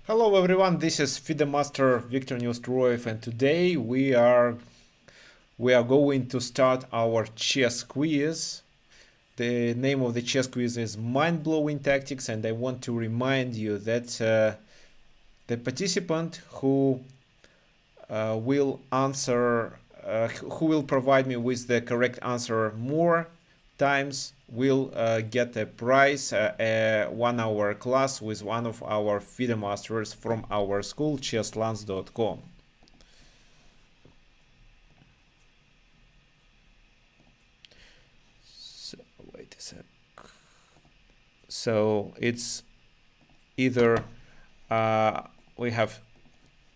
Hello everyone, this is FIDE Master Viktor Neustroyev, and today we are going to start our chess quiz. The name of the chess quiz is Mind-Blowing Tactics, and I want to remind you that the participant who will provide me with the correct answer more times will get a prize, a 1 hour class with one of our FIDE masters from our school, chesslance.com. So, wait a sec. So it's either we have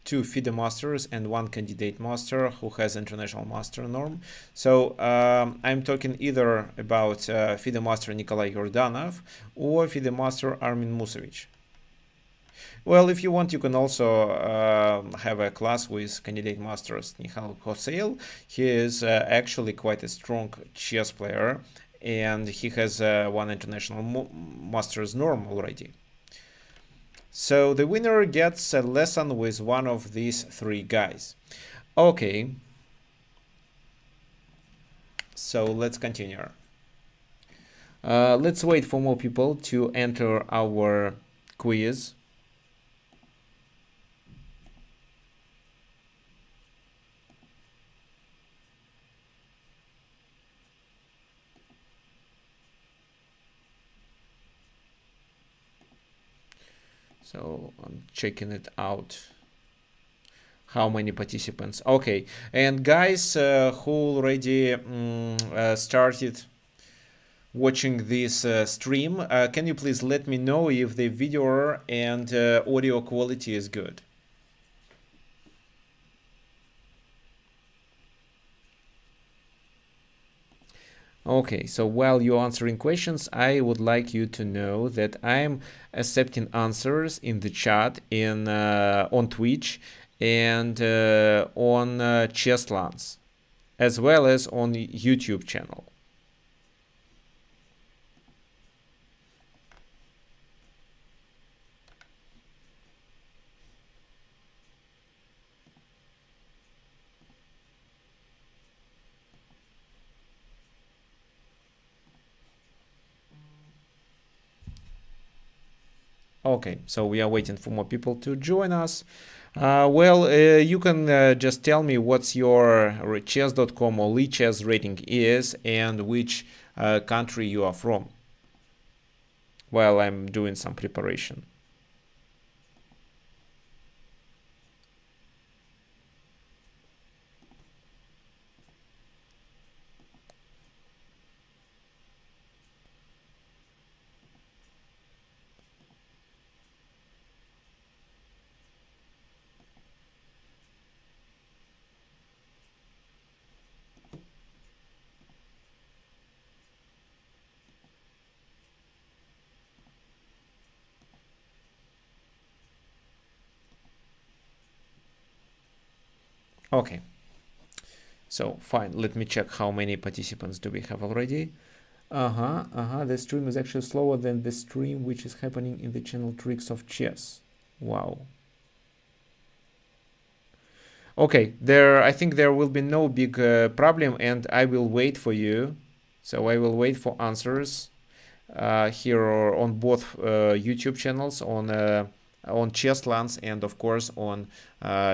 two FIDE masters and one candidate master who has international master norm. So I'm talking either about FIDE master Nikolai Yordanov or FIDE master Armin Musevich. Well, if you want, you can also have a class with candidate masters Nihal Hoseil. He is actually quite a strong chess player, and he has one international master's norm already. So the winner gets a lesson with one of these three guys. Okay. So let's continue. Let's wait for more people to enter our quiz. So I'm checking it out. How many participants? Okay, and guys who already started watching this stream, can you please let me know if the video and audio quality is good? Okay, so while you're answering questions, I would like you to know that I'm accepting answers in the chat on Twitch and on Chesslance, as well as on the YouTube channel. Okay, so we are waiting for more people to join us. You can just tell me what's your chess.com or Lichess rating is and which country you are from while I'm doing some preparation. Okay, so fine, let me check how many participants do we have already. The stream is actually slower than the stream which is happening in the channel Tricks of Chess. Wow. Okay, I think there will be no big problem, and I will wait for you. So I will wait for answers here on both YouTube channels, on Chesslance, and of course on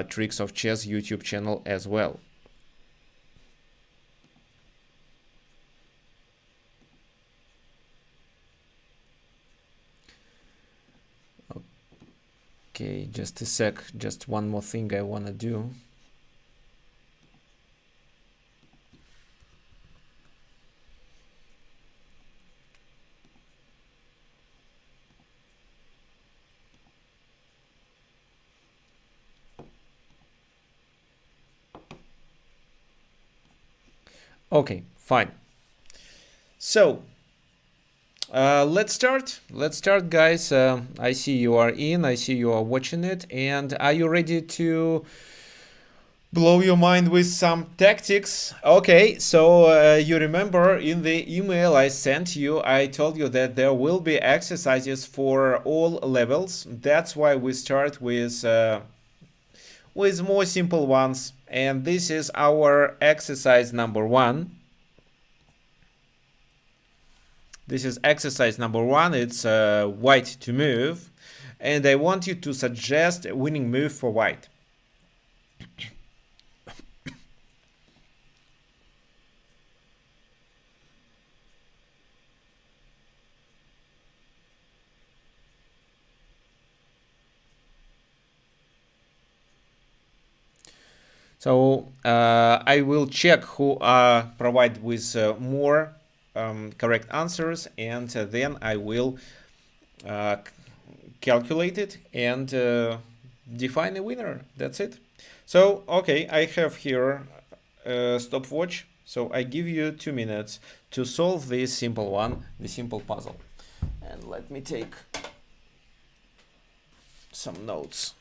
Tricks of Chess YouTube channel as well. Okay, just a sec. Just one more thing I want to do. Okay, fine. So let's start. Let's start, guys. I see you are in. I see you are watching it. And are you ready to blow your mind with some tactics. Okay, so you remember in the email I sent you, I told you that there will be exercises for all levels. That's why we start with more simple ones. And this is our exercise number 1. This is exercise number 1. It's white to move. And I want you to suggest a winning move for white. So I will check who provide with more correct answers, and then I will calculate it and define a winner. That's it. So okay, I have here a stopwatch. So I give you 2 minutes to solve this simple one, the simple puzzle. And let me take some notes.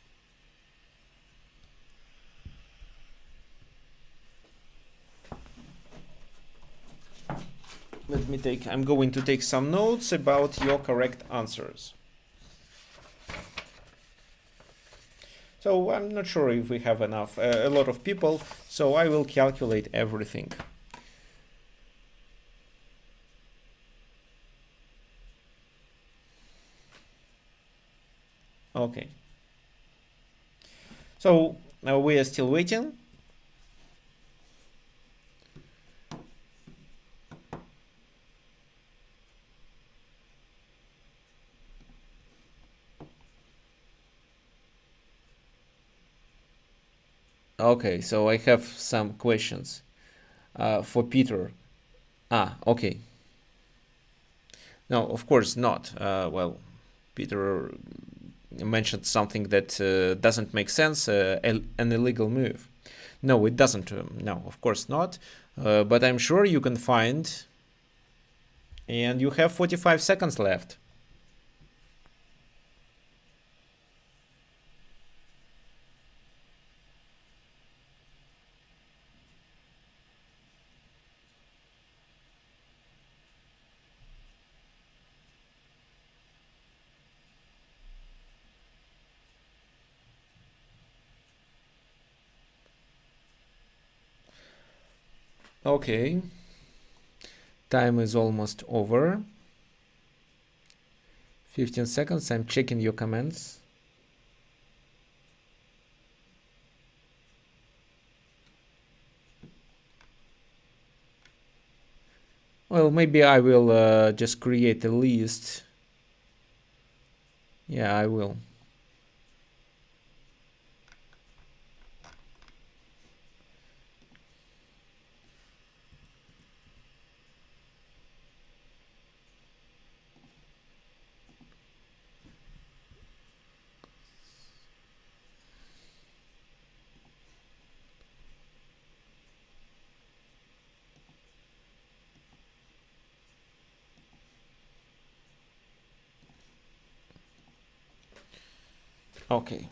I'm going to take some notes about your correct answers. So I'm not sure if we have enough, a lot of people, so I will calculate everything. Okay. So now we are still waiting. Okay, so I have some questions for Peter. Okay. No, of course not. Well, Peter mentioned something that doesn't make sense, an illegal move. No, it doesn't. No, of course not. But I'm sure you can find. And you have 45 seconds left. Okay. Time is almost over. 15 seconds. I'm checking your comments. Well, maybe I will just create a list. Yeah, I will. Okay.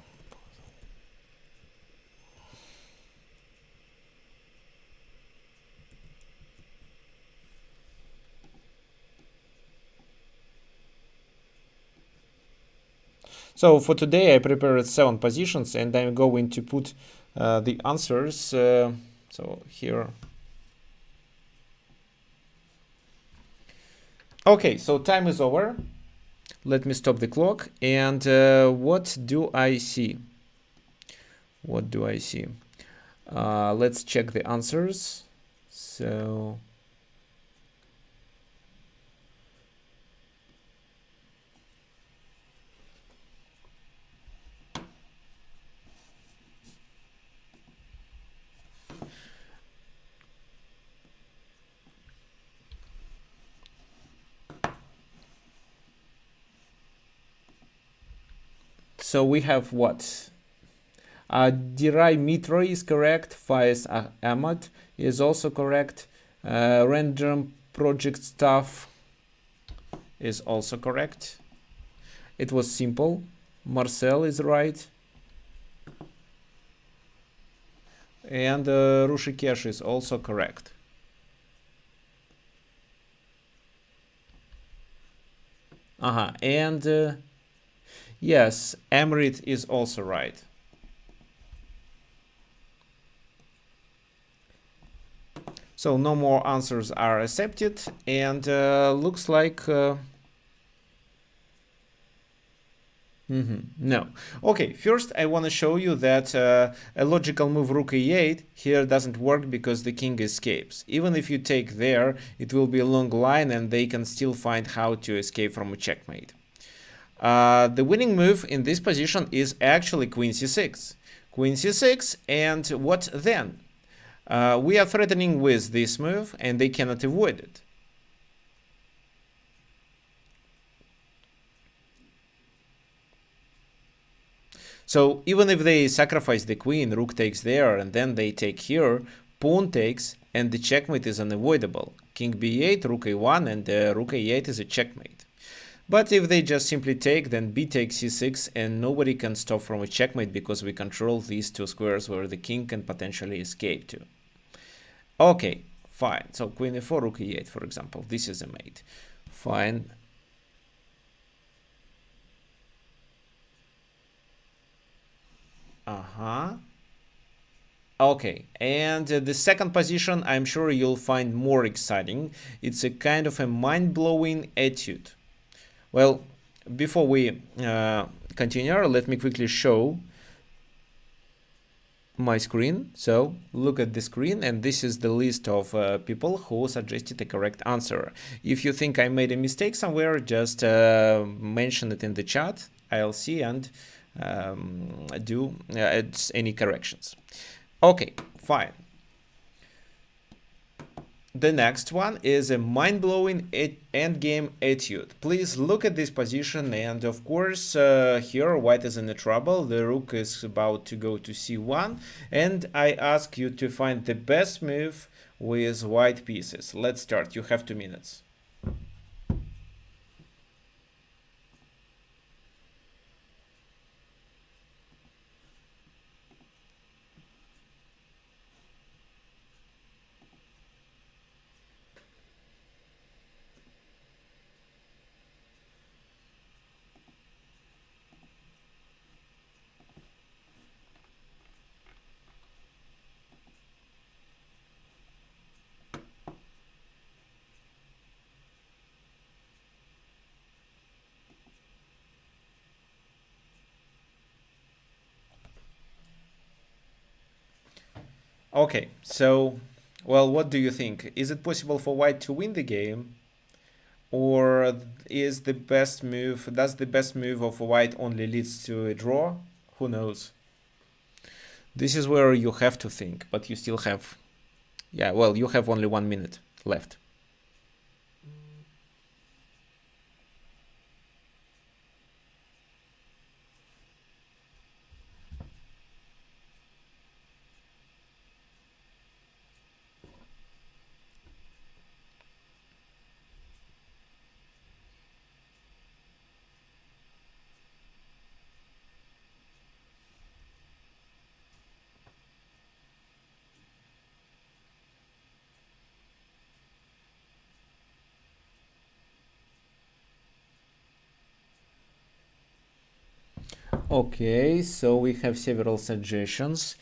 So for today I prepared 7 positions and I'm going to put the answers. So here. Okay, so time is over. Let me stop the clock. And what do I see? What do I see? Let's check the answers. So we have what? Diray Mitra is correct. Faiz Ahmad is also correct. Random project stuff is also correct. It was simple. Marcel is right. And Rushikesh is also correct. And yes, Emrit is also right. So no more answers are accepted, and looks like no. Okay, first I want to show you that a logical move rook e8 here doesn't work because the king escapes. Even if you take there, it will be a long line and they can still find how to escape from a checkmate. The winning move in this position is actually queen c6. Queen c6, and what then? We are threatening with this move and they cannot avoid it. So even if they sacrifice the queen, rook takes there, and then they take here, pawn takes, and the checkmate is unavoidable. King b8, rook a1, and rook a8 is a checkmate. But if they just simply take, then b takes c6, and nobody can stop from a checkmate because we control these two squares where the king can potentially escape to. Okay, fine. So queen e4, rook e8, for example. This is a mate. Fine. Okay, and the second position I'm sure you'll find more exciting. It's a kind of a mind-blowing etude. Well, before we continue, let me quickly show my screen. So look at the screen, and this is the list of people who suggested the correct answer. If you think I made a mistake somewhere, just mention it in the chat. I'll see and do add any corrections. Okay, fine. The next one is a mind-blowing endgame etude. Please look at this position, and of course here white is in trouble. The rook is about to go to c1, and I ask you to find the best move with white pieces. Let's start. You have 2 minutes. Okay, so, well, what do you think? Is it possible for white to win the game? Or is the best move, does the best move of white only leads to a draw? Who knows? This is where you have to think, but you still have, yeah, well, you have only 1 minute left. Okay, so we have several suggestions,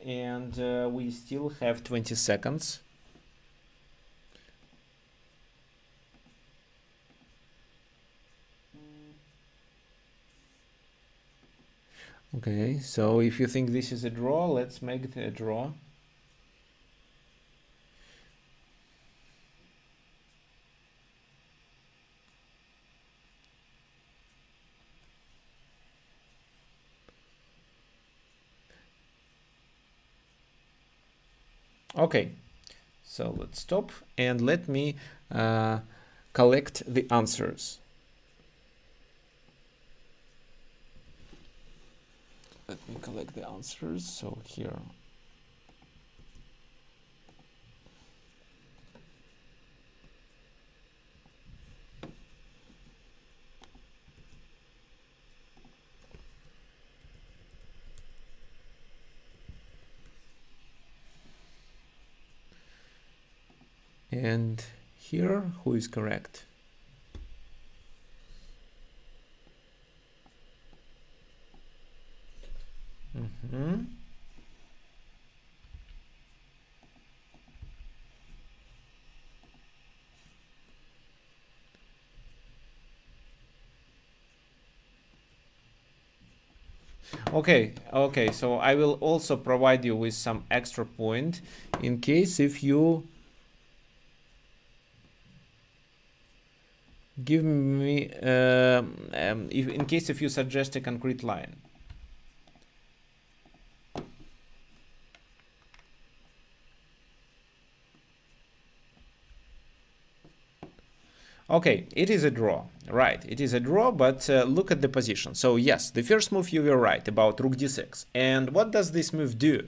and we still have 20 seconds. Okay, so if you think this is a draw, let's make it a draw. Okay, so let's stop and let me collect the answers. Let me collect the answers. So here. And here, who is correct? Mm-hmm. Okay, so I will also provide you with some extra point in case if you give me if in case if you suggest a concrete line. Okay, it is a draw, right? It is a draw, but look at the position. So yes, the first move you were right about rook d6. And what does this move do?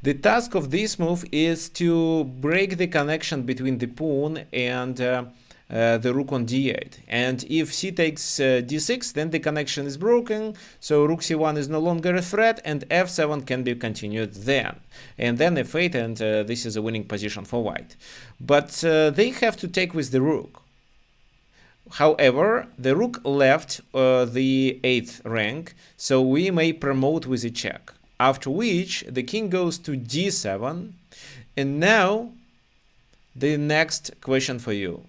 The task of this move is to break the connection between the pawn and the rook on d8. And if c takes d6, then the connection is broken, so rook c1 is no longer a threat, and f7 can be continued then. And then f8, and this is a winning position for white. But they have to take with the rook. However, the rook left the 8th rank, so we may promote with a check. After which, the king goes to d7. And now, the next question for you.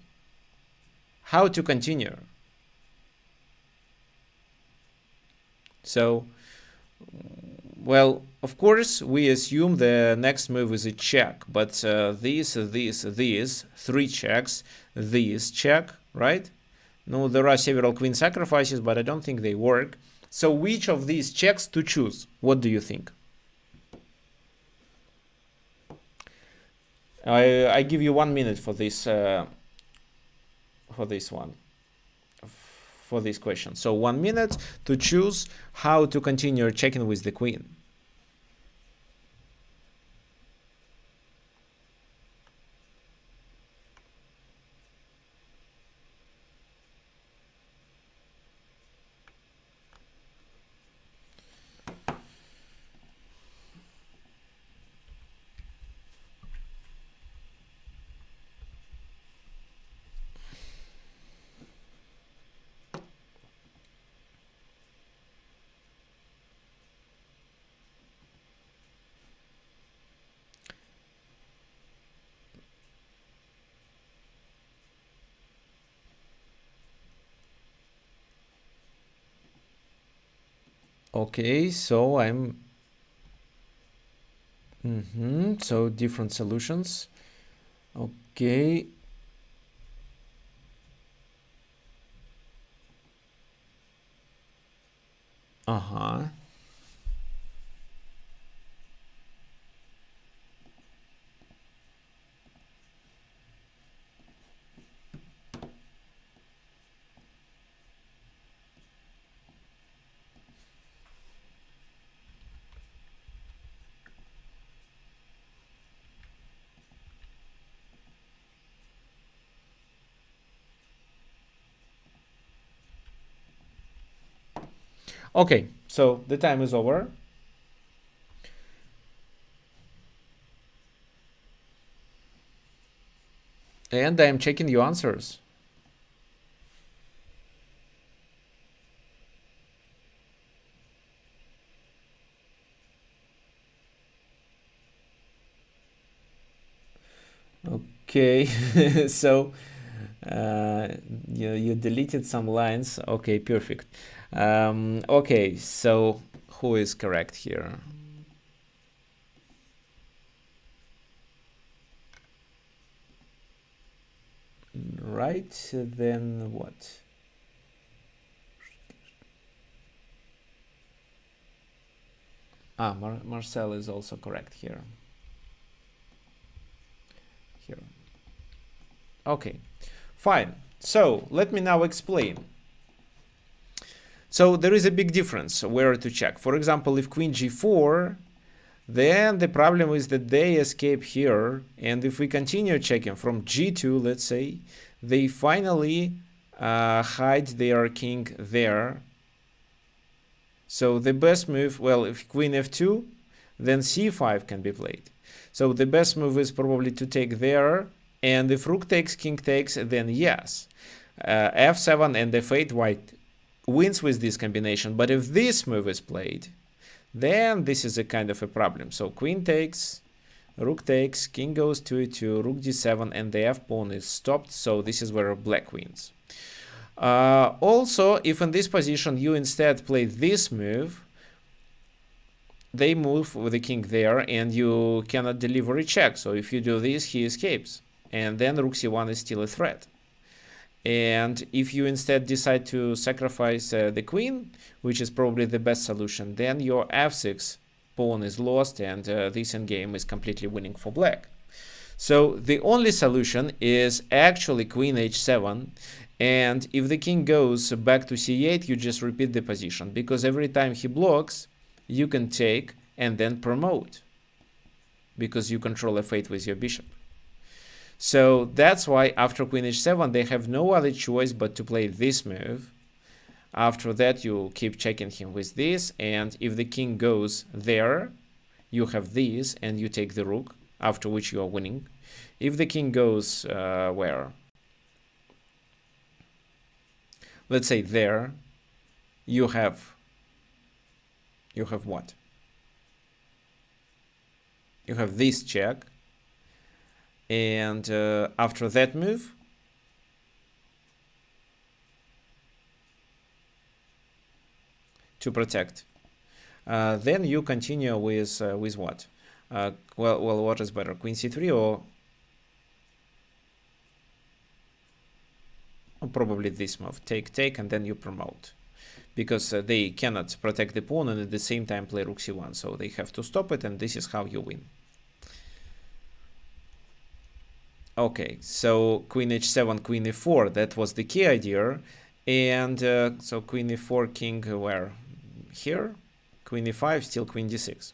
How to continue? So, well, of course, we assume the next move is a check. But these, 3 checks, this check, right? No, there are several queen sacrifices, but I don't think they work. So which of these checks to choose? What do you think? I give you 1 minute for this one, for this question. So 1 minute to choose how to continue checking with the queen. Okay, so I'm so different solutions. Okay. Uh-huh. Okay, so the time is over. And I am checking your answers. Okay, so you deleted some lines. Okay, perfect. Okay, so who is correct here? Right, then what? Marcel is also correct here. Here. Okay, fine. So let me now explain. So there is a big difference where to check. For example, if queen g4, then the problem is that they escape here. And if we continue checking from g2, let's say, they finally hide their king there. So the best move, well, if queen f2, then c5 can be played. So the best move is probably to take there And if rook takes, king takes, then yes, f7 and f8, white wins with this combination. But if this move is played, then this is a kind of a problem. So queen takes, rook takes, king goes to e2, rook d7, and the f pawn is stopped. So this is where black wins. Also, if in this position you instead play this move, they move with the king there, and you cannot deliver a check. So if you do this, he escapes, and then rook c1 is still a threat. And if you instead decide to sacrifice the queen, which is probably the best solution, then your f6 pawn is lost, and this endgame is completely winning for black. So the only solution is actually queen h7, and if the king goes back to c8, you just repeat the position, because every time he blocks, you can take and then promote, because you control f8 with your bishop. So that's why after queen h7, they have no other choice but to play this move. After that, you keep checking him with this, and if the king goes there, you have this, and you take the rook, after which you are winning. If the king goes where? Let's say there, you have what? You have this check, and after that move, to protect, then you continue with what? Well, what is better, queen c3 or probably this move, take, and then you promote, because they cannot protect the pawn and at the same time play rook c1, so they have to stop it, and this is how you win. Okay, so queen h7, queen e4, that was the key idea, and so queen e4, king where? Here, queen e5, still queen d6.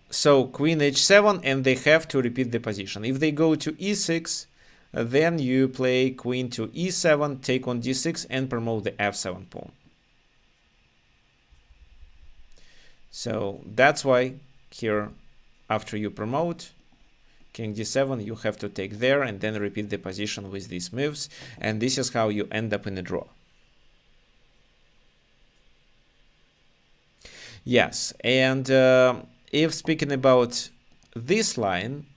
So queen h7, and they have to repeat the position. If they go to e6, then you play queen to e7, take on d6, and promote the f7 pawn. So that's why here, after you promote king d7, you have to take there and then repeat the position with these moves, and this is how you end up in a draw. Yes, and if speaking about this line,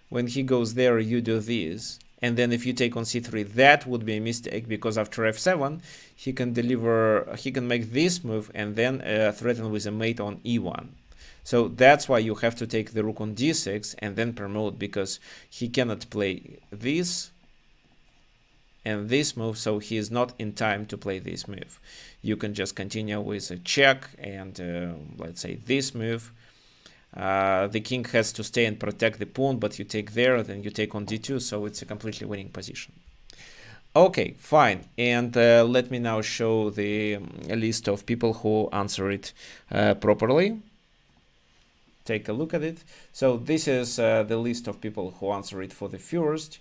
when he goes there, you do this, and then if you take on c3, that would be a mistake, because after f7, he can make this move and then threaten with a mate on e1. So that's why you have to take the rook on d6 and then promote, because he cannot play this and this move, so he is not in time to play this move. You can just continue with a check and let's say this move. The king has to stay and protect the pawn, but you take there, then you take on d2, so it's a completely winning position. Okay, fine, and let me now show the list of people who answer it properly. Take a look at it. So this is the list of people who answer it for the first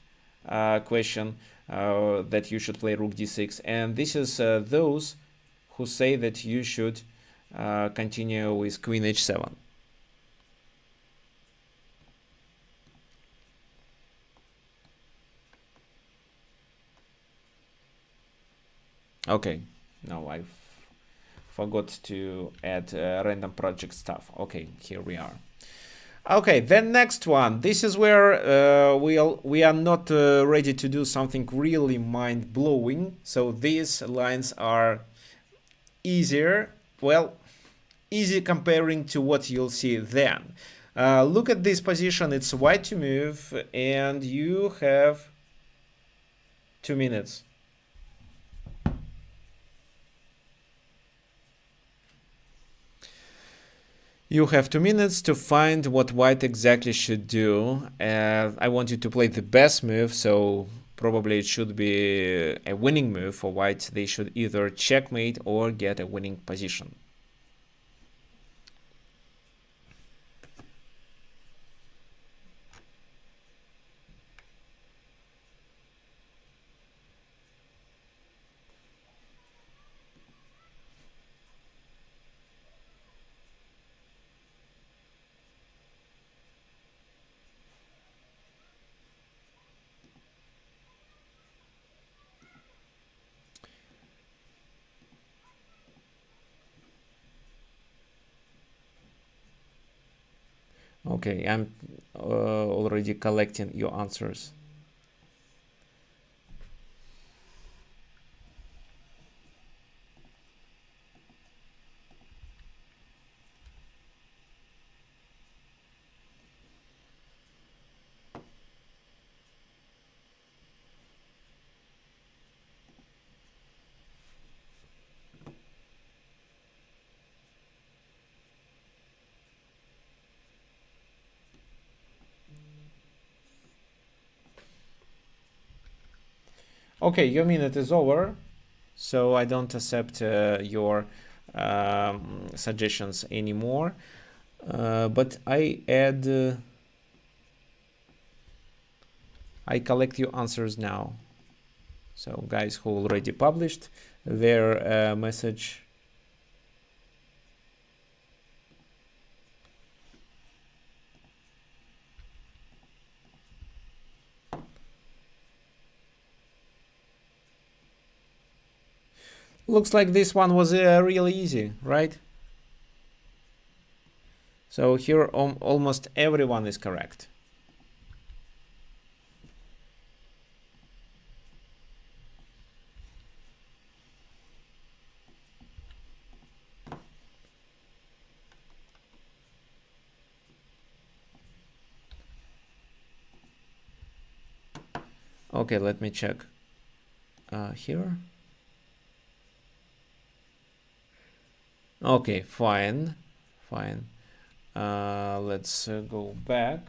question, that you should play rook d6, and this is those who say that you should continue with queen h7. Okay, no, I forgot to add random project stuff. Okay, here we are. Okay, then next one. This is where we are not ready to do something really mind-blowing. So these lines are easier. Well, easy comparing to what you'll see then. Look at this position. It's white to move, and you have 2 minutes. You have 2 minutes to find what white exactly should do. I want you to play the best move, so probably it should be a winning move for white. They should either checkmate or get a winning position. Okay, I'm already collecting your answers. Okay, your minute is over, so I don't accept your suggestions anymore. But I collect your answers now. So guys who already published their message. Looks like this one was really easy, right? So here almost everyone is correct. Okay, let me check here. Okay, fine. Let's go back.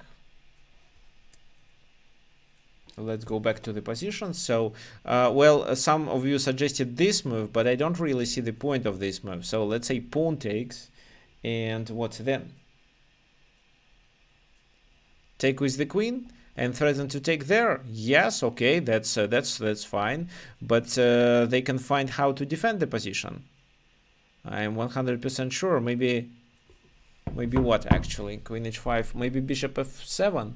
Let's go back to the position. So, well, some of you suggested this move, but I don't really see the point of this move. So let's say pawn takes, and what's then? Take with the queen and threaten to take there. Yes, okay, that's fine, but they can find how to defend the position. I'm 100% sure. Maybe what actually? Queen h5. Maybe bishop f7.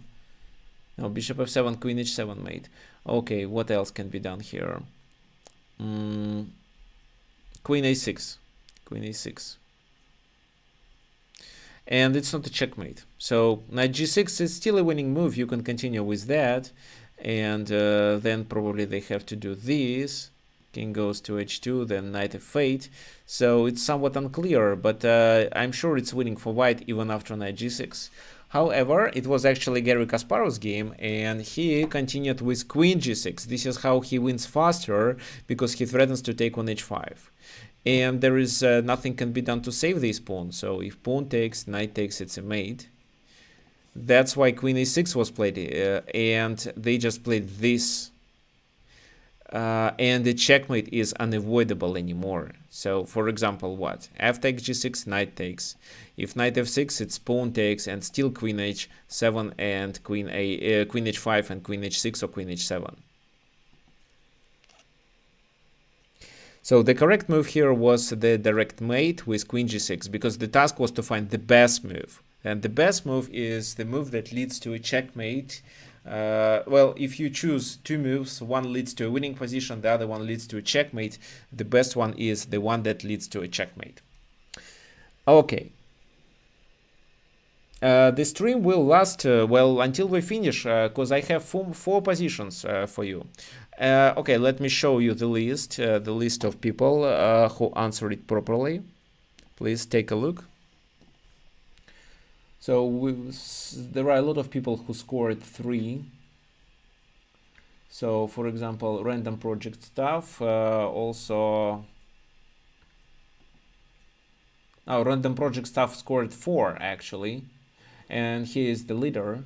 No, bishop f7, queen h7 mate. Okay, what else can be done here? Queen a6. Queen a6. And it's not a checkmate. So knight g6 is still a winning move. You can continue with that. And then probably they have to do this. King goes to h2, then knight f8. So it's somewhat unclear, but I'm sure it's winning for white even after knight g6. However, it was actually Garry Kasparov's game, and he continued with queen g6. This is how he wins faster, because he threatens to take on h5. And there is nothing can be done to save this pawn. So if pawn takes, knight takes, it's a mate. That's why queen a6 was played, and they just played this. And the checkmate is unavoidable anymore. So, for example, what? F takes g6, knight takes. If knight f6, it's pawn takes, and still queen h7 and queen h5 and queen h6 or queen h7. So the correct move here was the direct mate with queen g6, because the task was to find the best move. And the best move is the move that leads to a checkmate. Well, if you choose two moves, one leads to a winning position, the other one leads to a checkmate. The best one is the one that leads to a checkmate. Okay. The stream will last, well, until we finish, because I have four positions for you. Okay, let me show you the list of people who answered it properly. Please take a look. So there are a lot of people who scored 3. So, for example, random project stuff, also... Oh, random project stuff scored 4, actually. And he is the leader.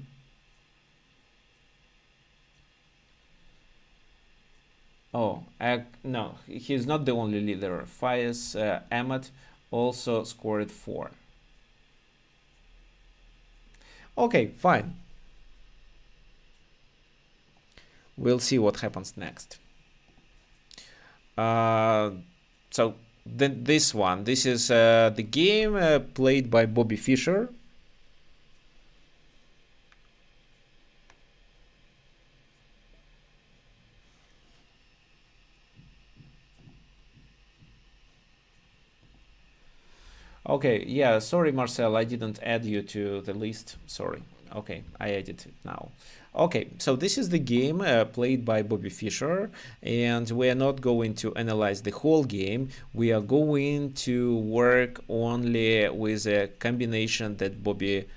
Oh, no, he's not the only leader. Faiz Ahmed also scored 4. Okay, fine. We'll see what happens next. So this is the game played by Bobby Fischer. Okay, yeah, sorry, Marcel, I didn't add you to the list. Sorry. Okay, I added it now. Okay, so this is the game played by Bobby Fischer, and we are not going to analyze the whole game. We are going to work only with a combination that Bobby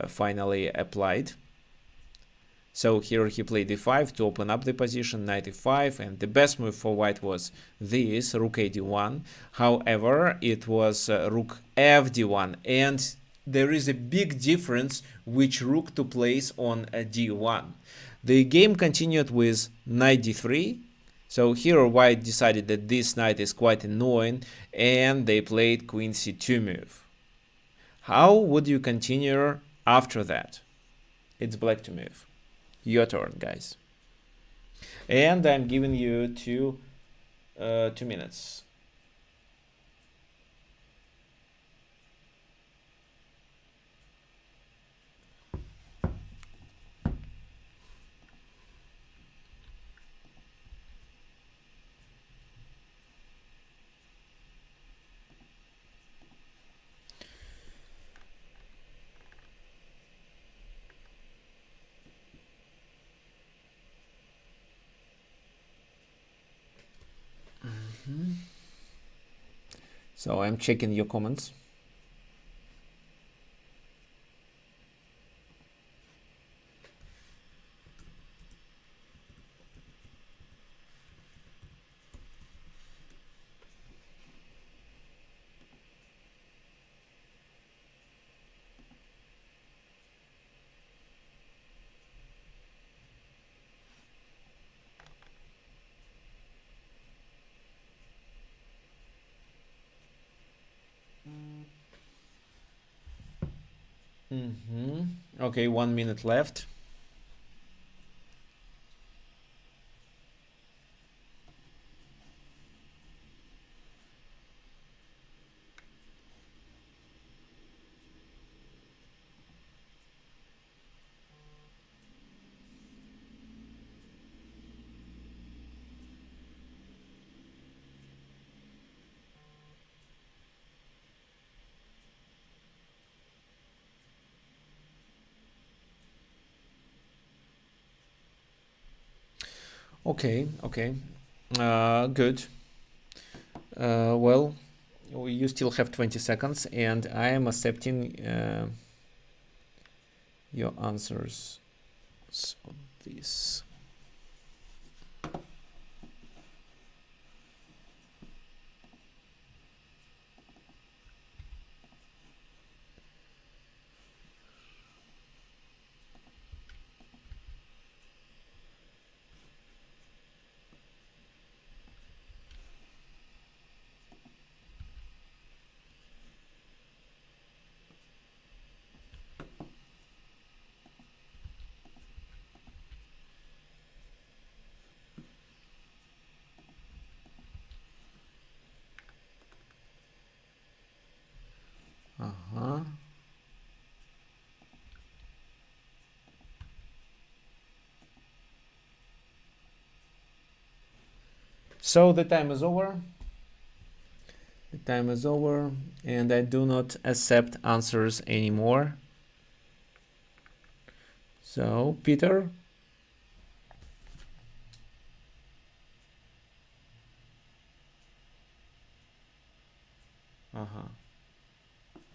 finally applied. So here he played d5 to open up the position, knight e5, and the best move for white was this, rook a d1. However, it was rook f d1, and there is a big difference which rook to place on a d1. The game continued with knight d3. So here white decided that this knight is quite annoying, and they played queen c2 move. How would you continue after that? It's black to move. Your turn, guys. And I'm giving you 2 minutes. So I'm checking your comments. Okay, 1 minute left. Okay, good. Well, you still have 20 seconds, and I am accepting your answers. So this. So the time is over. The time is over, and I do not accept answers anymore. So, Peter?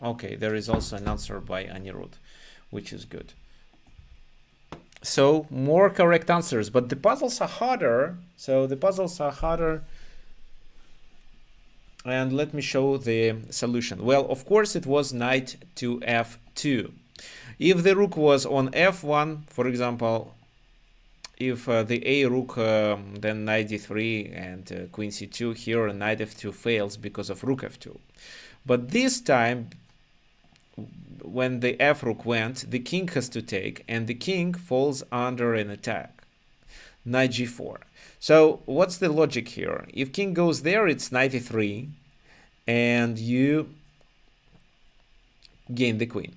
Okay, there is also an answer by Anirudh, which is good. So, more correct answers, but the puzzles are harder. So, the puzzles are harder. And let me show the solution. Well, of course, it was knight to f2. If the rook was on f1, for example, if the a rook, then knight d3 and queen c2, here knight f2 fails because of rook f2. But this time, when the f rook went, the king has to take, and the king falls under an attack. Knight g4. So what's the logic here? If king goes there, it's knight e3, and you gain the queen.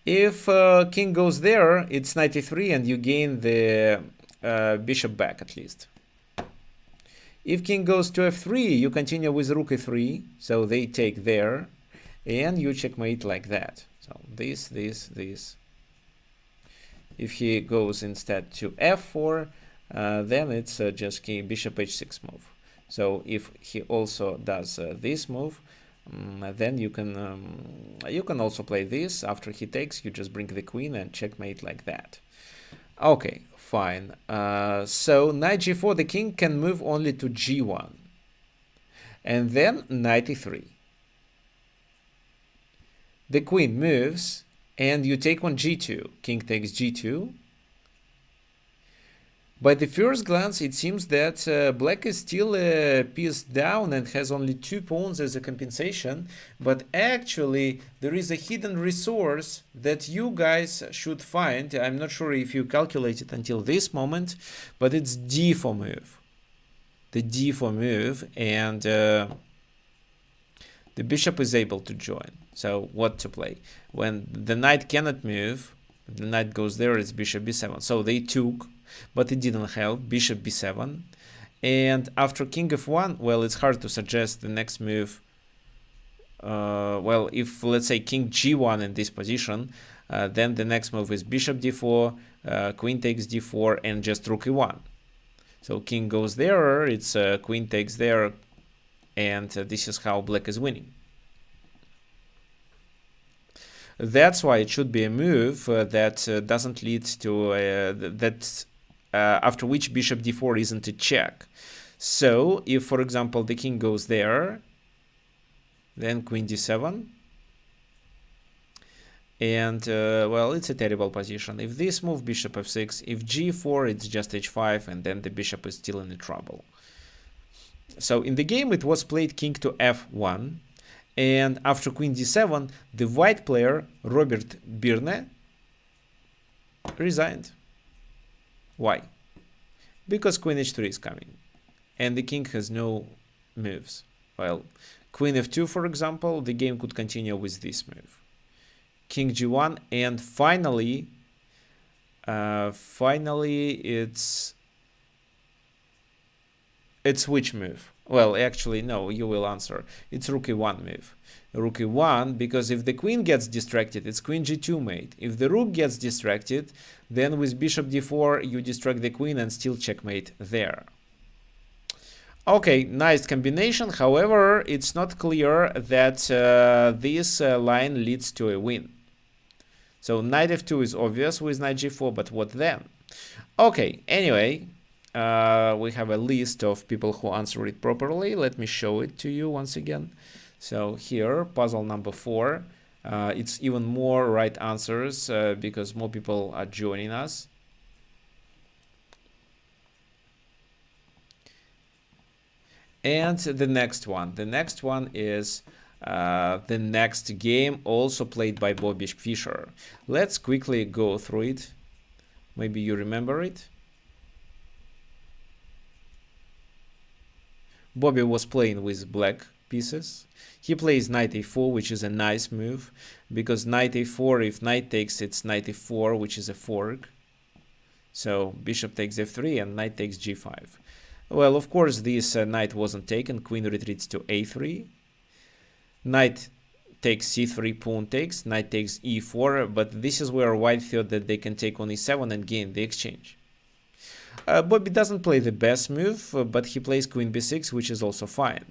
If king goes there, it's knight e3, and you gain the bishop back at least. If king goes to f3, you continue with rook e3, so they take there, and you checkmate like that. So this. If he goes instead to f4, then it's just bishop h6 move. So if he also does this move, then you can also play this. After he takes, you just bring the queen and checkmate like that. Okay, fine. So knight g4, the king can move only to g1, and then knight e3. The queen moves, and you take on g2. King takes g2. By the first glance, it seems that black is still a piece down and has only 2 pawns as a compensation, but actually there is a hidden resource that you guys should find. I'm not sure if you calculated until this moment, but it's d4 move. The d4 move, and the bishop is able to join. So what to play? When the knight cannot move, the knight goes there, it's bishop b7. So they took, but it didn't help. Bishop b7. And after king f1, well, it's hard to suggest the next move. Well, if let's say king g1 in this position, then the next move is bishop d4, queen takes d4, and just rook e1. So king goes there, it's queen takes there, and this is how black is winning. That's why it should be a move that doesn't lead to after which bishop d4 isn't a check. So if, for example, the king goes there, then queen d7, and well, it's a terrible position. If this move, bishop f6, if g4, it's just h5, and then the bishop is still in trouble. So in the game, it was played king to f1. And after queen d7, the white player, Robert Birne, resigned. Why? Because queen h3 is coming, and the king has no moves. Well, queen f2, for example, the game could continue with this move. King g1, and finally, it's which move? Well, actually, no, you will answer. It's rook e1 move. Rook e1, because if the queen gets distracted, it's queen g2 mate. If the rook gets distracted, then with bishop d4, you distract the queen and still checkmate there. Okay, nice combination. However, it's not clear that this line leads to a win. So knight f2 is obvious with knight g4, but what then? Okay, anyway, we have a list of people who answer it properly. Let me show it to you once again. So here, puzzle number 4. It's even more right answers because more people are joining us. And the next one is the next game, also played by Bobby Fischer. Let's quickly go through it. Maybe you remember it. Bobby was playing with black pieces. He plays knight a4, which is a nice move, because knight a4, if knight takes, it's knight e4, which is a fork. So bishop takes f3 and knight takes g5. Well, of course, this knight wasn't taken. Queen retreats to a3. Knight takes c3, pawn takes, knight takes e4, but this is where white thought that they can take on e7 and gain the exchange. Bobby doesn't play the best move, but he plays queen b6, which is also fine.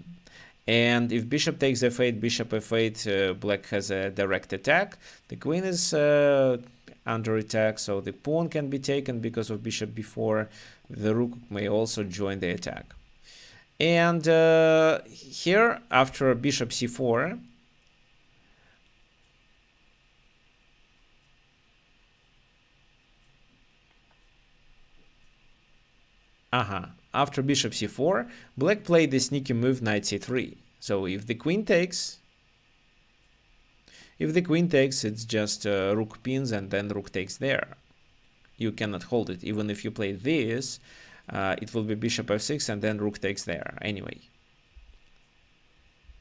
And if bishop takes f8, bishop f8, black has a direct attack. The queen is under attack, so the pawn can be taken because of bishop b4. The rook may also join the attack. And here, after bishop c4, after bishop c4, black played the sneaky move knight c3. So if the queen takes, it's just rook pins and then rook takes there. You cannot hold it. Even if you play this, it will be bishop f6 and then rook takes there anyway.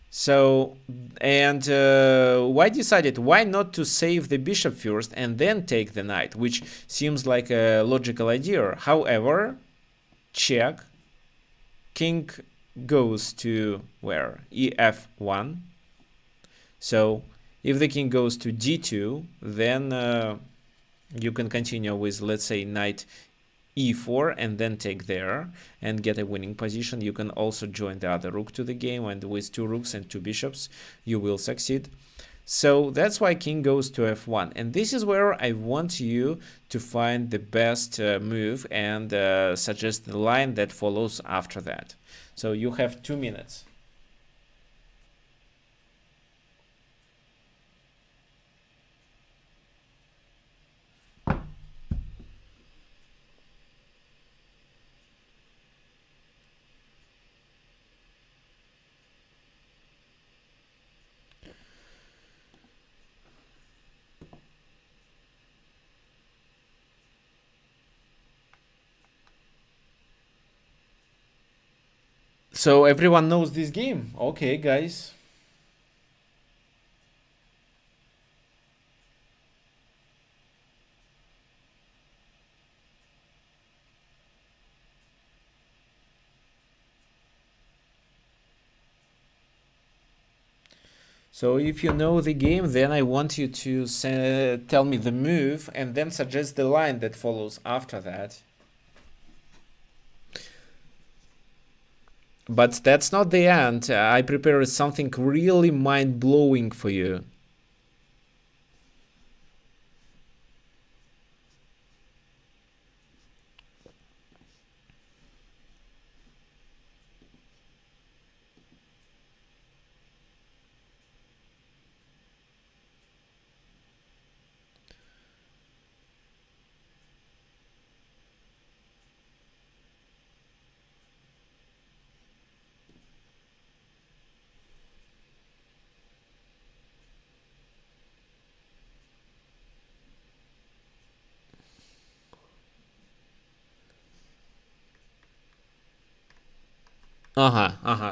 So, and White decided why not to save the bishop first and then take the knight, which seems like a logical idea. However, check, king goes to where? ef1. So if the king goes to d2, then you can continue with, let's say, knight e4 and then take there and get a winning position. You can also join the other rook to the game, and with 2 rooks and 2 bishops you will succeed. So that's why king goes to f1, and this is where I want you to find the best move and suggest the line that follows after that. So you have 2 minutes. So everyone knows this game. Okay, guys. So if you know the game, then I want you to tell me the move and then suggest the line that follows after that. But that's not the end. I prepared something really mind-blowing for you.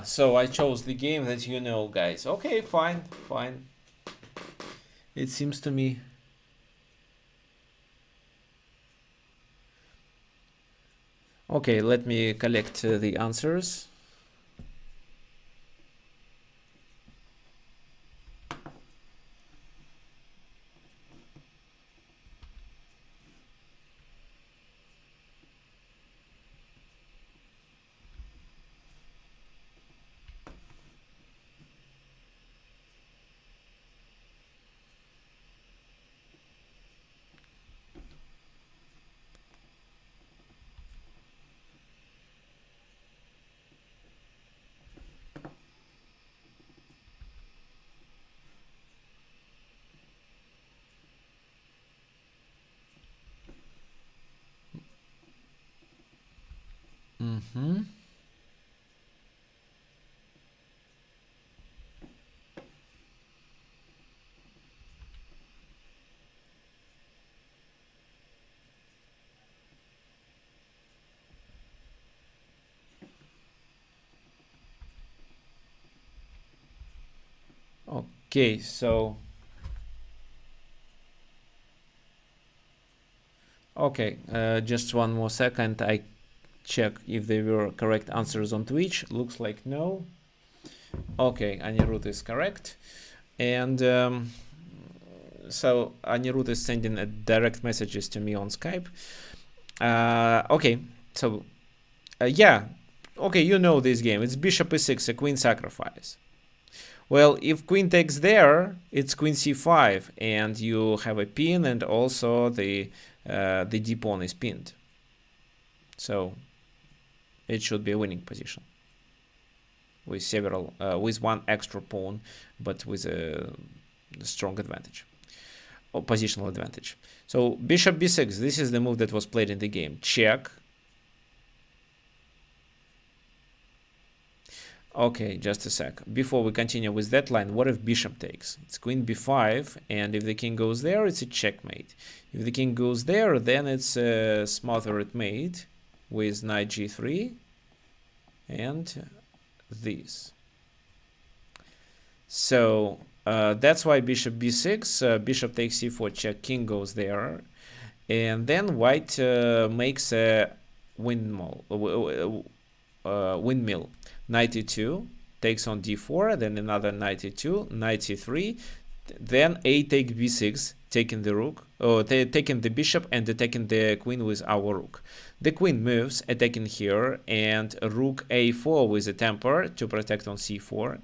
So I chose the game that you know, guys. Okay, fine. It seems to me. Okay, let me collect the answers. Okay, so okay, just one more second. I check if they were correct answers on Twitch. Looks like no. Okay, Anirudh is correct, and so Anirudh is sending a direct messages to me on Skype. Okay, so yeah, okay, you know this game. It's bishop e6, a queen sacrifice. Well, if queen takes there, it's queen c5, and you have a pin, and also the d pawn is pinned. So it should be a winning position with several with one extra pawn, but with a strong advantage or positional advantage. So bishop b6. This is the move that was played in the game. Check. Okay, just a sec. Before we continue with that line, what if bishop takes? It's queen b5, and if the king goes there, it's a checkmate. If the king goes there, then it's a smothered mate with knight g3 and this. So that's why bishop b6, bishop takes c4 check, king goes there, and then white makes a windmill, knight e2, takes on d4, then another 92, 93, then a take b6, taking the rook, or taking the bishop and attacking the queen with our rook. The queen moves, attacking here, and rook a4 with a temper to protect on c4.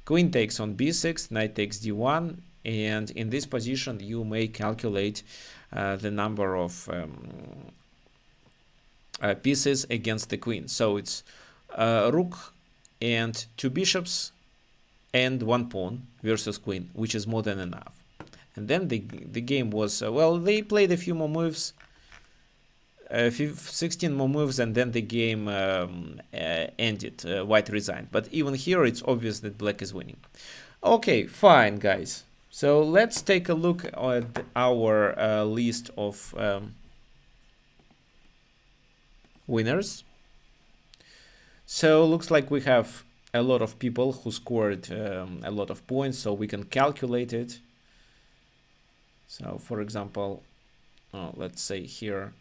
Queen takes on b6, knight takes d1, and in this position you may calculate the number of pieces against the queen. So it's rook and 2 bishops and 1 pawn versus queen, which is more than enough. And then the game was, well, they played a few more moves, 16 more moves, and then the game ended. White resigned. But even here, it's obvious that black is winning. Okay, fine, guys. So let's take a look at our list of winners. So looks like we have a lot of people who scored a lot of points, so we can calculate it. So for example, let's say here,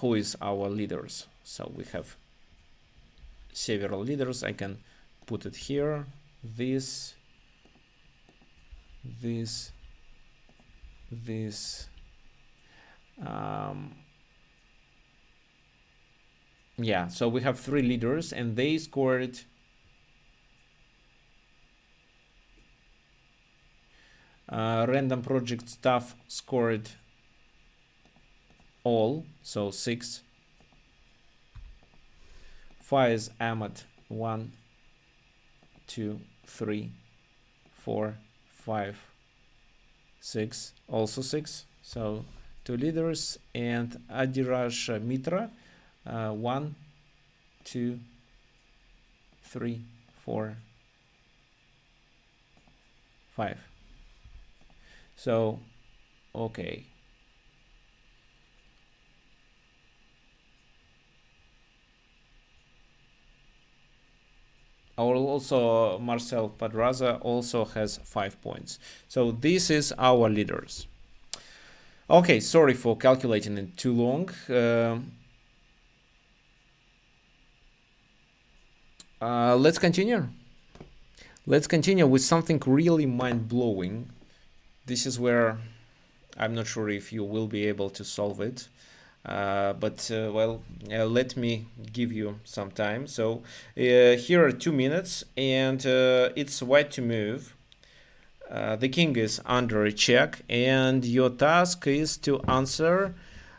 who is our leaders? So we have several leaders. I can put it here, this, yeah, so we have 3 leaders and they scored random project stuff scored all, so 6. Faiz Ahmed 1, 2, 3, 4, 5, 6, also 6, so 2 leaders. And Adiraj Mitra 1, 2, 3, 4, 5. So okay, also Marcel Padraza also has 5 points. So this is our leaders. Okay, sorry for calculating it too long. Let's continue. Let's continue with something really mind-blowing. This is where I'm not sure if you will be able to solve it. But let me give you some time. So here are 2 minutes, and it's white to move. The king is under a check, and your task is to answer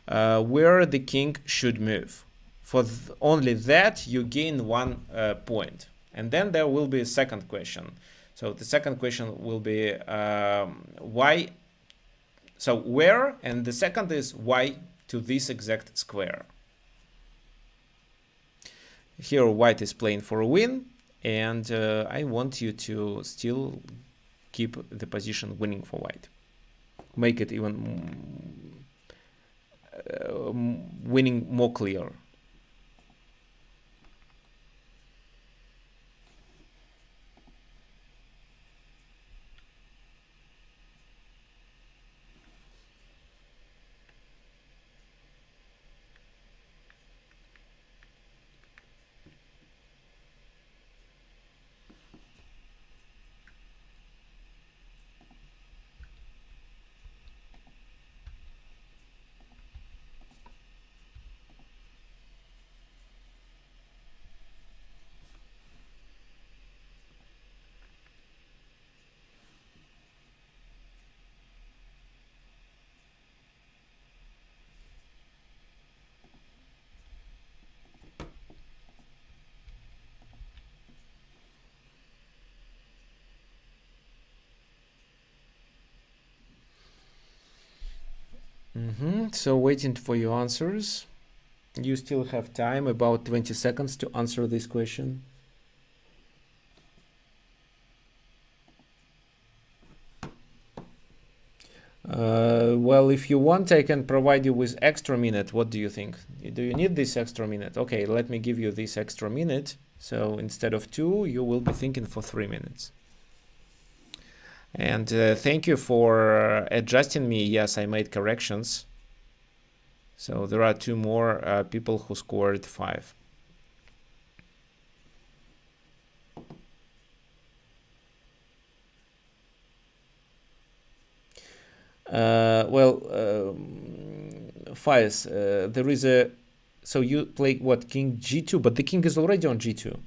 where the king should move. For only that, you gain 1 point. And then there will be a second question. So the second question will be why. So where, and the second is why to this exact square. Here white is playing for a win, and I want you to still keep the position winning for white. Make it even winning more clear. So waiting for your answers. You still have time, about 20 seconds to answer this question. Well, if you want, I can provide you with extra minute. What do you think? Do you need this extra minute? Okay, let me give you this extra minute. So instead of 2, you will be thinking for 3 minutes. And thank you for adjusting me. Yes, I made corrections. So there are 2 more people who scored 5. Well, Faiz, there is a. So you play what, king g2, but the king is already on g2.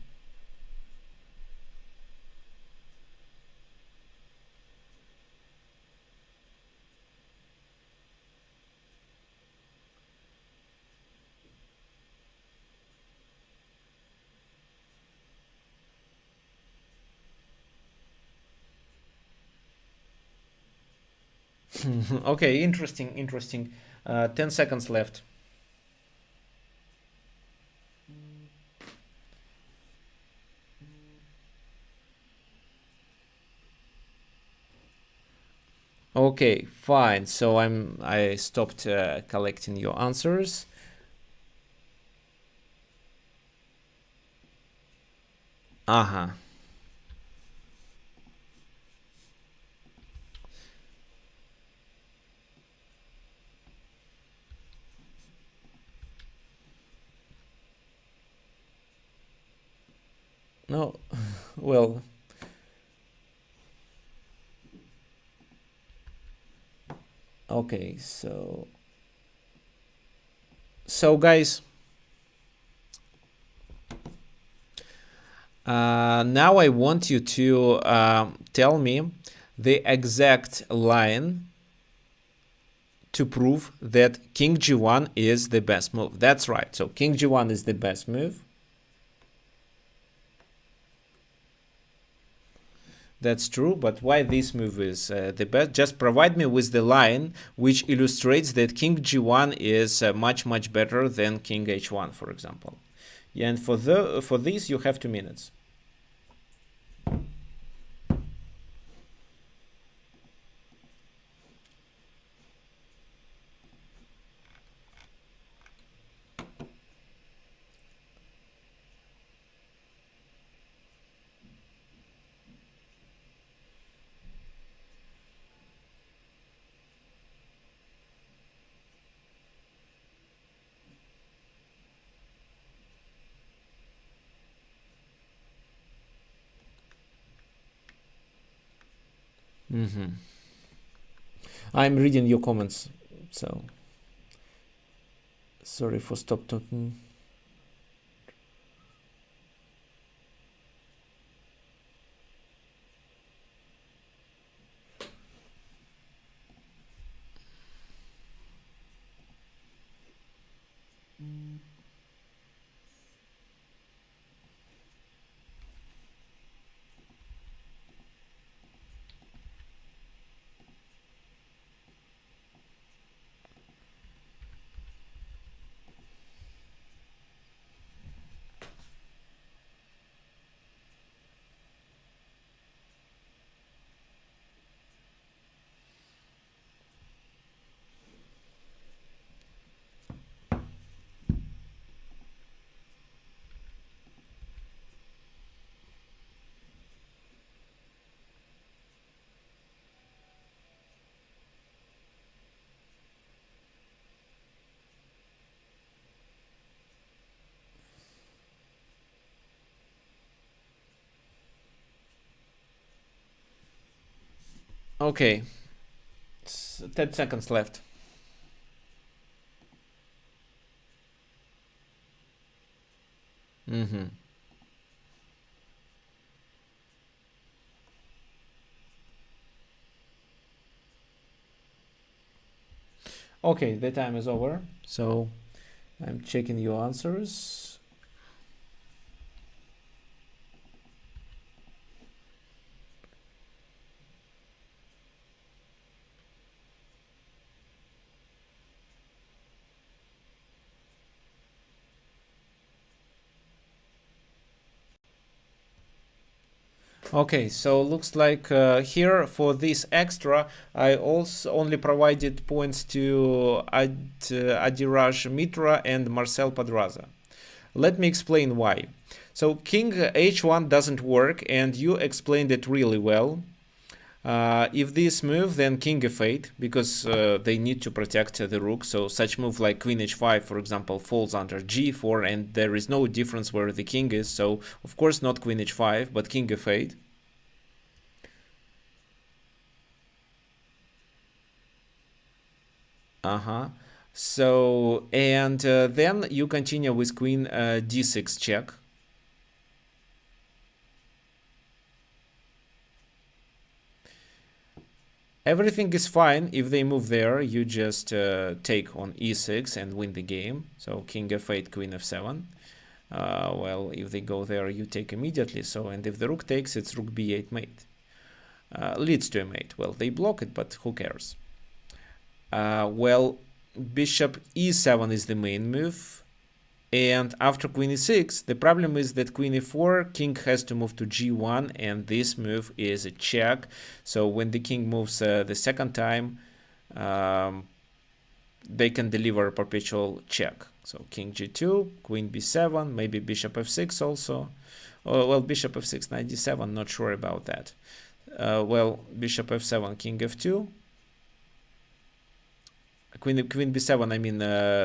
Okay, interesting, interesting. 10 seconds left. Okay, fine. So I stopped collecting your answers. Uh-huh. No, well, okay. So guys, now I want you to tell me the exact line to prove that king g1 is the best move. That's right. So king g1 is the best move. That's true, but why this move is the best? Just provide me with the line which illustrates that king g1 is much better than king h1, for example. Yeah, and for this you have 2 minutes. I'm reading your comments, so sorry for stop talking. Okay, 10 seconds left. Okay, the time is over, so I'm checking your answers. Okay, so looks like here for this extra, I also only provided points to Adiraj Mitra and Marcel Padraza. Let me explain why. So king h1 doesn't work, and you explained it really well. If this move, then king f8, because they need to protect the rook. So such move like queen h5, for example, falls under g4, and there is no difference where the king is. So of course not queen h5, but king f8. Uh-huh. So, and then you continue with queen d6 check. Everything is fine. If they move there, you just take on e6 and win the game. So king f8, queen f7. Well, if they go there, you take immediately. So, and if the rook takes, it's rook b8 mate. Leads to a mate. Well, they block it, but who cares? Well, bishop e7 is the main move. And after queen e6, the problem is that queen e4, king has to move to g1, and this move is a check. So when the king moves the second time, they can deliver a perpetual check. So king g2, queen b7, maybe bishop f6 also. Oh, well, bishop f6, knight d7, not sure about that. Well, bishop f7, king f2. Queen b7, I mean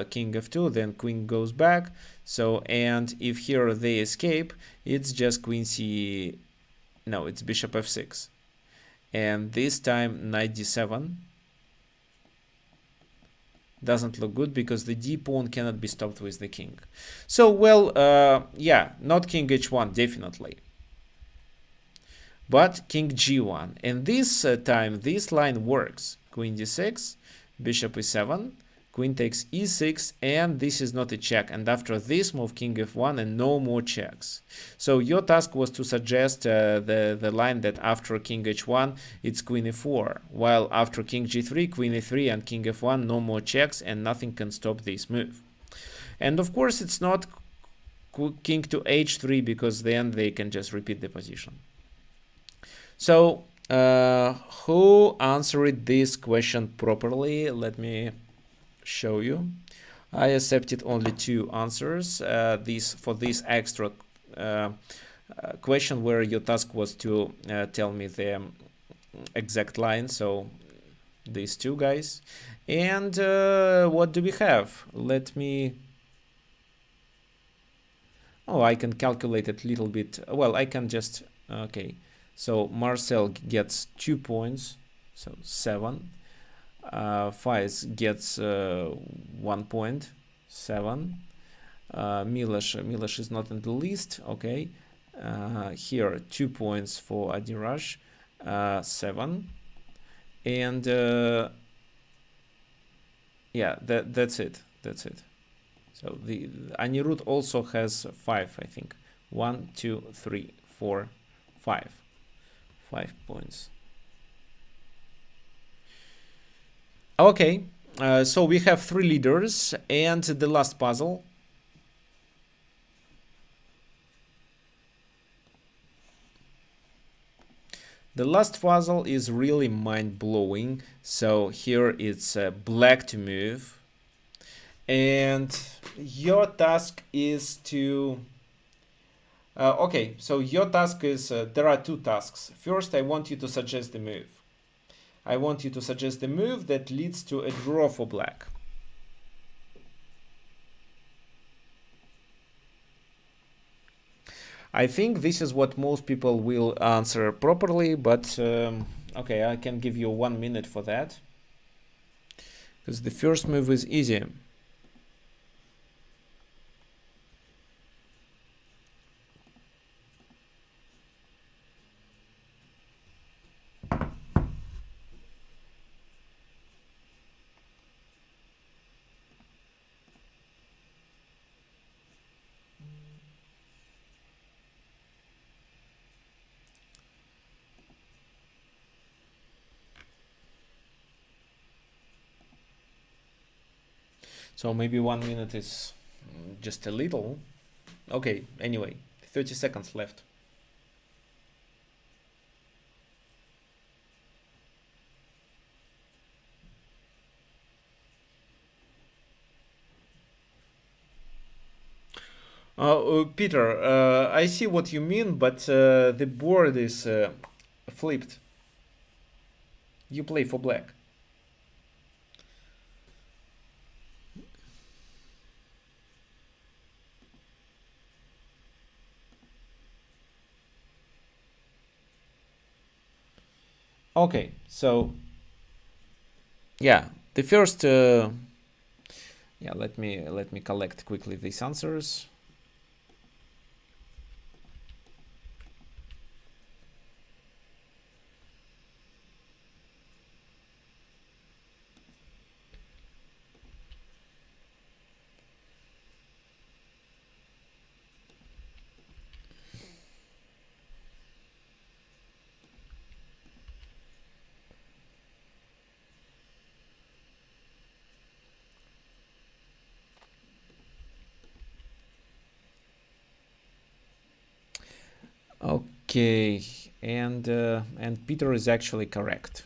king f2, then queen goes back. So, and if here they escape, it's just queen c, no, it's bishop f6. And this time knight d7 doesn't look good because the d pawn cannot be stopped with the king. So, well, yeah, not king h1, definitely. But king g1. And this time, this line works. Queen d6, bishop e7, queen takes e6, and this is not a check. And after this move, king f1, and no more checks. So your task was to suggest the line that after king h1, it's queen e4, while after king g3, queen e3, and king f1, no more checks, and nothing can stop this move. And of course, it's not king to h3, because then they can just repeat the position. So who answered this question properly? Let me show you. I accepted only 2 answers. For this extra question where your task was to tell me the exact line. So these 2 guys. And what do we have? Let me. Oh, I can calculate it a little bit. Well, I can just. Okay. So Marcel gets 2 points, so 7. Faiz gets 1 point, 7. Milosh is not in the list, okay. Here 2 points for Adiraj, 7. And yeah, that's it. So the Anirudh also has 5, I think. 1, 2, 3, 4, 5. 5 points. Okay, so we have 3 leaders, and the last puzzle. The last puzzle is really mind-blowing. So here it's black to move, and your task is to okay, so your task is, there are 2 tasks. First, I want you to suggest the move. I want you to suggest the move that leads to a draw for black. I think this is what most people will answer properly, but okay, I can give you 1 minute for that. Because the first move is easy. So maybe 1 minute is just a little. Okay, anyway, 30 seconds left. Peter, I see what you mean, but the board is flipped. You play for black. Okay, so yeah, the first, yeah, let me collect quickly these answers. Okay, and Peter is actually correct.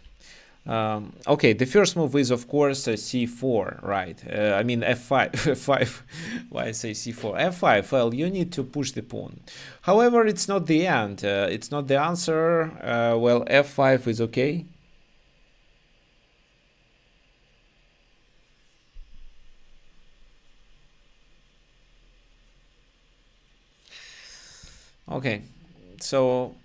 Okay, the first move is of course c4, right? I mean f5, f5. Why I say c4? f5. Well, you need to push the pawn. However, it's not the end. It's not the answer. Well, f5 is okay. Okay, so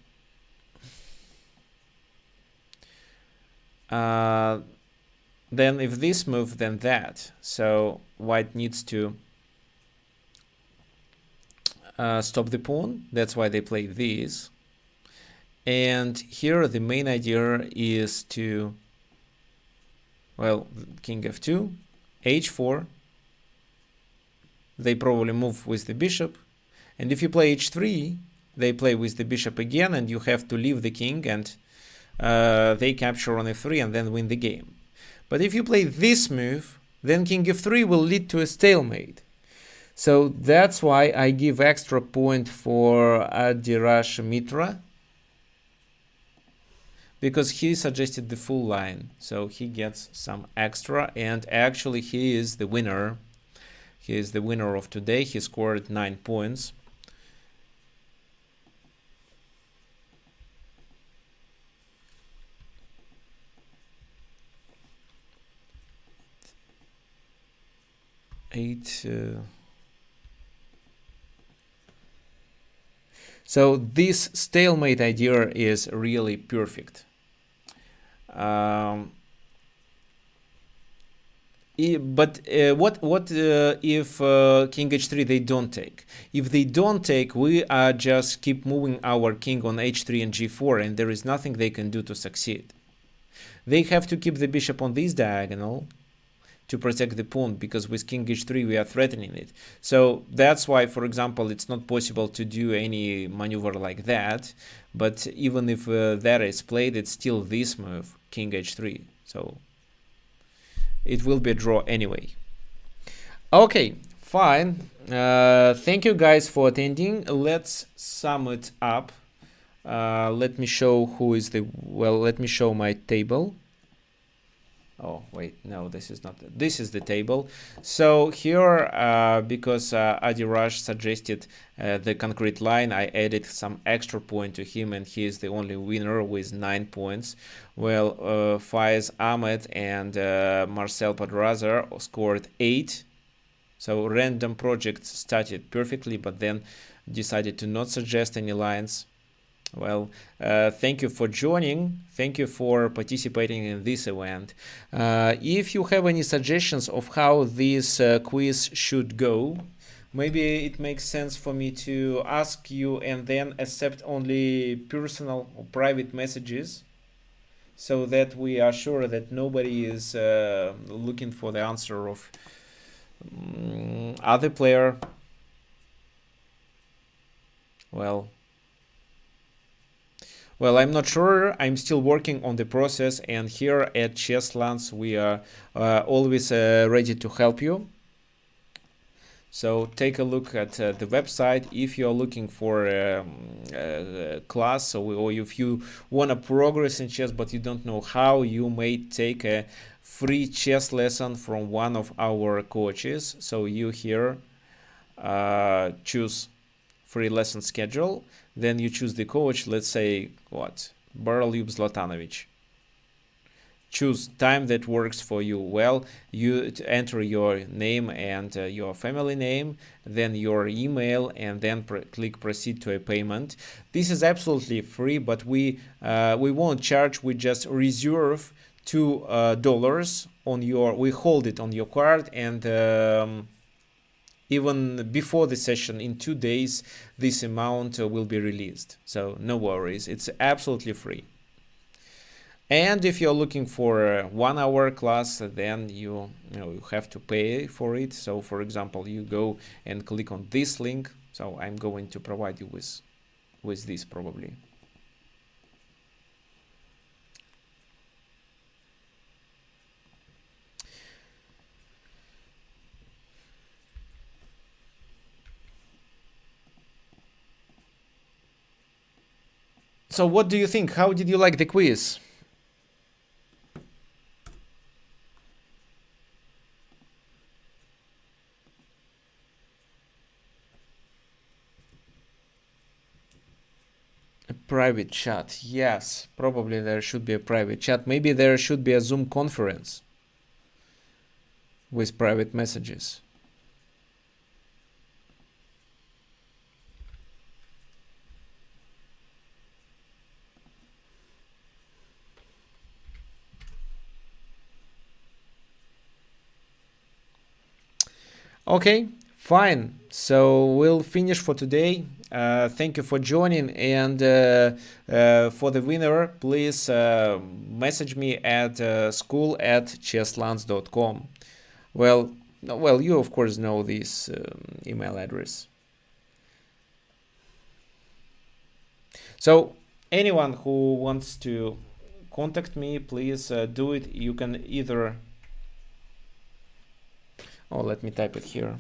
then if this move, then that. So white needs to stop the pawn. That's why they play this. And here the main idea is to, well, king f2, h4. They probably move with the bishop. And if you play h3, they play with the bishop again, and you have to leave the king, and they capture on f3 and then win the game. But if you play this move, then king f3 will lead to a stalemate. So that's why I give extra point for Adirash Mitra, because he suggested the full line. So he gets some extra, and actually he is the winner. He is the winner of today. He scored 9 points. So this stalemate idea is really perfect. But what if king h3 they don't take? If they don't take, we just keep moving our king on h3 and g4, and there is nothing they can do to succeed. They have to keep the bishop on this diagonal to protect the pawn, because with king h3 we are threatening it. So that's why, for example, it's not possible to do any maneuver like that. But even if that is played, it's still this move, king h3. So it will be a draw anyway. Okay, fine. Thank you guys for attending. Let's sum it up. Let me show who is the, well, let me show my table. Oh, wait, no, this is not, this is the table. So here, because Adirash suggested the concrete line, I added some extra point to him, and he is the only winner with 9 points. Well, Faiz Ahmed and Marcel Padraza scored 8. So random projects started perfectly, but then decided to not suggest any lines. Well, thank you for joining. Thank you for participating in this event. If you have any suggestions of how this quiz should go, maybe it makes sense for me to ask you and then accept only personal or private messages, so that we are sure that nobody is looking for the answer of other player. Well, I'm not sure. I'm still working on the process, and here at Chesslands we are always ready to help you. So take a look at the website if you're looking for a class, or if you want to progress in chess but you don't know how, you may take a free chess lesson from one of our coaches. So you here choose free lesson schedule, then you choose the coach, let's say what, Barlyub Zlatanovic. Choose time that works for you. Well, you enter your name and your family name, then your email, and then click proceed to a payment. This is absolutely free, but we won't charge. We just reserve $2 on your, we hold it on your card, and even before the session in 2 days, this amount will be released. So no worries, it's absolutely free. And if you're looking for a 1 hour class, then you have to pay for it. So for example, you go and click on this link. So I'm going to provide you with this probably. So what do you think? How did you like the quiz? A private chat. Yes, probably there should be a private chat. Maybe there should be a Zoom conference with private messages. Okay, fine. So we'll finish for today. Thank you for joining, and for the winner, please message me at school@chesslance.com. Well, you of course know this email address. So anyone who wants to contact me, please do it. You can either, oh, let me type it here.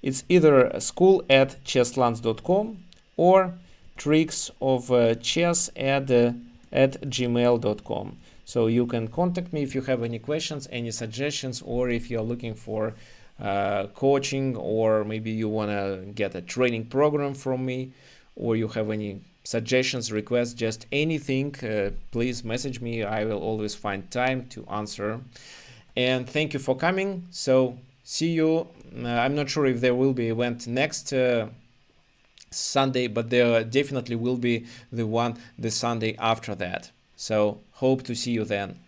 It's either school@chesslance.com or tricksofchess@gmail.com. So you can contact me if you have any questions, any suggestions, or if you're looking for coaching, or maybe you want to get a training program from me, or you have any suggestions, requests, just anything, please message me. I will always find time to answer. And thank you for coming. So see you. I'm not sure if there will be event next Sunday, but there definitely will be the Sunday after that. So hope to see you then.